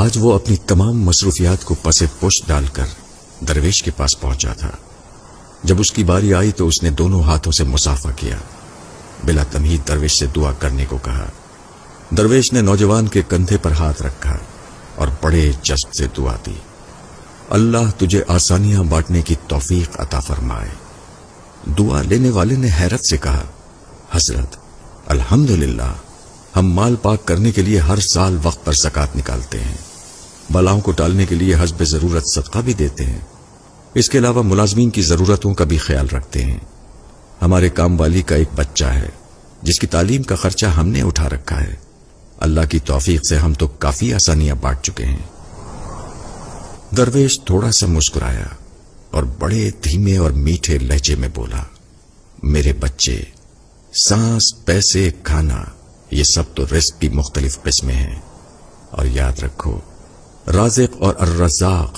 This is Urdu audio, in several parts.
آج وہ اپنی تمام مصروفیات کو پس پش ڈال کر درویش کے پاس پہنچا تھا۔ جب اس کی باری آئی تو اس نے دونوں ہاتھوں سے مصافحہ کیا، بلا تمہید درویش سے دعا کرنے کو کہا۔ درویش نے نوجوان کے کندھے پر ہاتھ رکھا اور بڑے جذب سے دعا دی، اللہ تجھے آسانیاں بانٹنے کی توفیق عطا فرمائے۔ دعا لینے والے نے حیرت سے کہا، حضرت الحمدللہ، ہم مال پاک کرنے کے لیے ہر سال وقت پر زکوٰۃ نکالتے ہیں، بلاؤں کو ٹالنے کے لیے حسب ضرورت صدقہ بھی دیتے ہیں، اس کے علاوہ ملازمین کی ضرورتوں کا بھی خیال رکھتے ہیں۔ ہمارے کام والی کا ایک بچہ ہے جس کی تعلیم کا خرچہ ہم نے اٹھا رکھا ہے، اللہ کی توفیق سے ہم تو کافی آسانیاں بانٹ چکے ہیں۔ درویش تھوڑا سا مسکرایا اور بڑے دھیمے اور میٹھے لہجے میں بولا، میرے بچے، سانس، پیسے، کھانا، یہ سب تو رزق کی مختلف قسمیں ہیں، اور یاد رکھو رازق اور الرزاق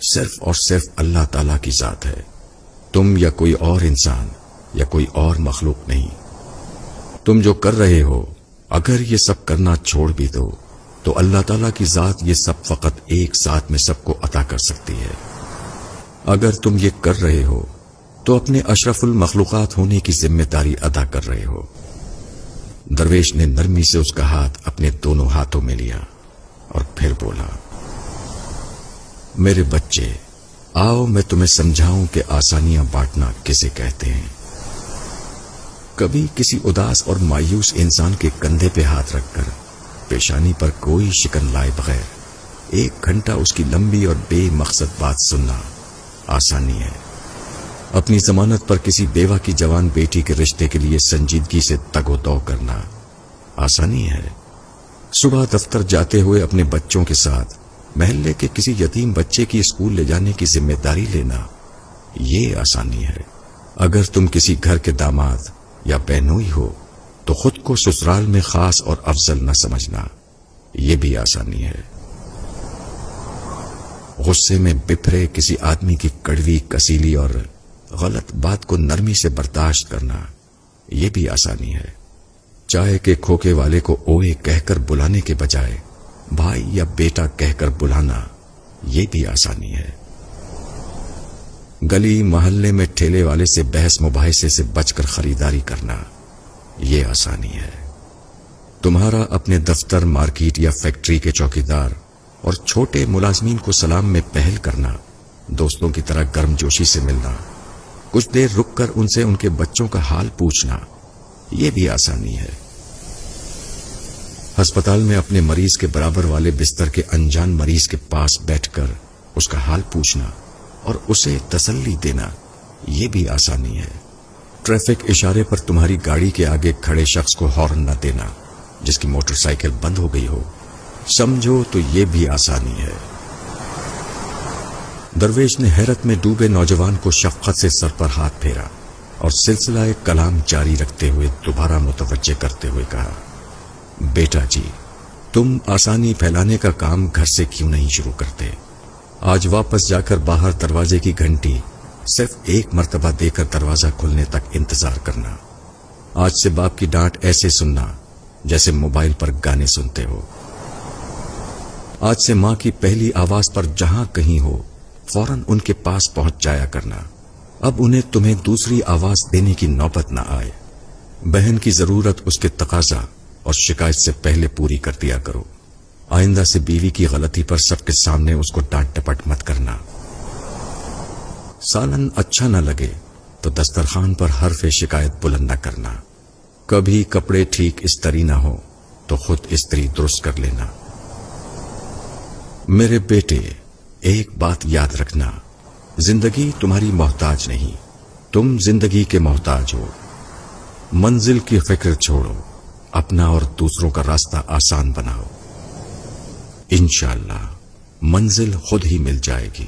صرف اور صرف اللہ تعالی کی ذات ہے، تم یا کوئی اور انسان یا کوئی اور مخلوق نہیں۔ تم جو کر رہے ہو اگر یہ سب کرنا چھوڑ بھی دو تو اللہ تعالیٰ کی ذات یہ سب فقط ایک ساتھ میں سب کو عطا کر سکتی ہے۔ اگر تم یہ کر رہے ہو تو اپنے اشرف المخلوقات ہونے کی ذمہ داری ادا کر رہے ہو۔ درویش نے نرمی سے اس کا ہاتھ اپنے دونوں ہاتھوں میں لیا اور پھر بولا، میرے بچے، آؤ میں تمہیں سمجھاؤں کہ آسانیاں بانٹنا کسے کہتے ہیں۔ کبھی کسی اداس اور مایوس انسان کے کندھے پہ ہاتھ رکھ کر پیشانی پر کوئی شکن لائے بغیر 1 گھنٹہ اس کی لمبی اور بے مقصد بات سننا آسانی ہے۔ اپنی ضمانت پر کسی بیوہ کی جوان بیٹی کے رشتے کے لیے سنجیدگی سے تگ و دو کرنا آسانی ہے۔ صبح دفتر جاتے ہوئے اپنے بچوں کے ساتھ محلے کے کسی یتیم بچے کی اسکول لے جانے کی ذمہ داری لینا، یہ آسانی ہے۔ اگر تم کسی گھر کے داماد یا بہنوئی ہو تو خود کو سسرال میں خاص اور افضل نہ سمجھنا، یہ بھی آسانی ہے۔ غصے میں بپھرے کسی آدمی کی کڑوی، کسیلی اور غلط بات کو نرمی سے برداشت کرنا، یہ بھی آسانی ہے۔ چائے کے کھوکے والے کو اوئے کہہ کر بلانے کے بجائے بھائی یا بیٹا کہہ کر بلانا، یہ بھی آسانی ہے۔ گلی محلے میں ٹھیلے والے سے بحث مباحثے سے بچ کر خریداری کرنا، یہ آسانی ہے۔ تمہارا اپنے دفتر، مارکیٹ یا فیکٹری کے چوکیدار اور چھوٹے ملازمین کو سلام میں پہل کرنا، دوستوں کی طرح گرم جوشی سے ملنا، کچھ دیر رک کر ان سے ان کے بچوں کا حال پوچھنا، یہ بھی آسانی ہے۔ ہسپتال میں اپنے مریض کے برابر والے بستر کے انجان مریض کے پاس بیٹھ کر اس کا حال پوچھنا اور اسے تسلی دینا، یہ بھی آسانی ہے۔ ٹریفک اشارے پر تمہاری گاڑی کے آگے کھڑے شخص کو ہارن نہ دینا جس کی موٹر سائیکل بند ہو گئی ہو، سمجھو تو یہ بھی آسانی ہے۔ درویش نے حیرت میں ڈوبے نوجوان کو شفقت سے سر پر ہاتھ پھیرا اور سلسلہ کلام جاری رکھتے ہوئے دوبارہ متوجہ کرتے ہوئے کہا، بیٹا جی، تم آسانی پھیلانے کا کام گھر سے کیوں نہیں شروع کرتے؟ آج واپس جا کر باہر دروازے کی گھنٹی صرف 1 مرتبہ دے کر دروازہ کھلنے تک انتظار کرنا۔ آج سے باپ کی ڈانٹ ایسے سننا جیسے موبائل پر گانے سنتے ہو۔ آج سے ماں کی پہلی آواز پر جہاں کہیں ہو فوراً ان کے پاس پہنچ جایا کرنا۔ اب انہیں تمہیں دوسری آواز دینے کی نوبت نہ آئے۔ بہن کی ضرورت اس کے تقاضا اور شکایت سے پہلے پوری کر دیا کرو۔ آئندہ سے بیوی کی غلطی پر سب کے سامنے اس کو ڈانٹ ٹپٹ مت کرنا۔ سالن اچھا نہ لگے تو دسترخوان پر حرف شکایت بلند نہ کرنا۔ کبھی کپڑے ٹھیک استری نہ ہو تو خود استری درست کر لینا۔ میرے بیٹے، ایک بات یاد رکھنا، زندگی تمہاری محتاج نہیں، تم زندگی کے محتاج ہو۔ منزل کی فکر چھوڑو، اپنا اور دوسروں کا راستہ آسان بناؤ، انشاءاللہ منزل خود ہی مل جائے گی۔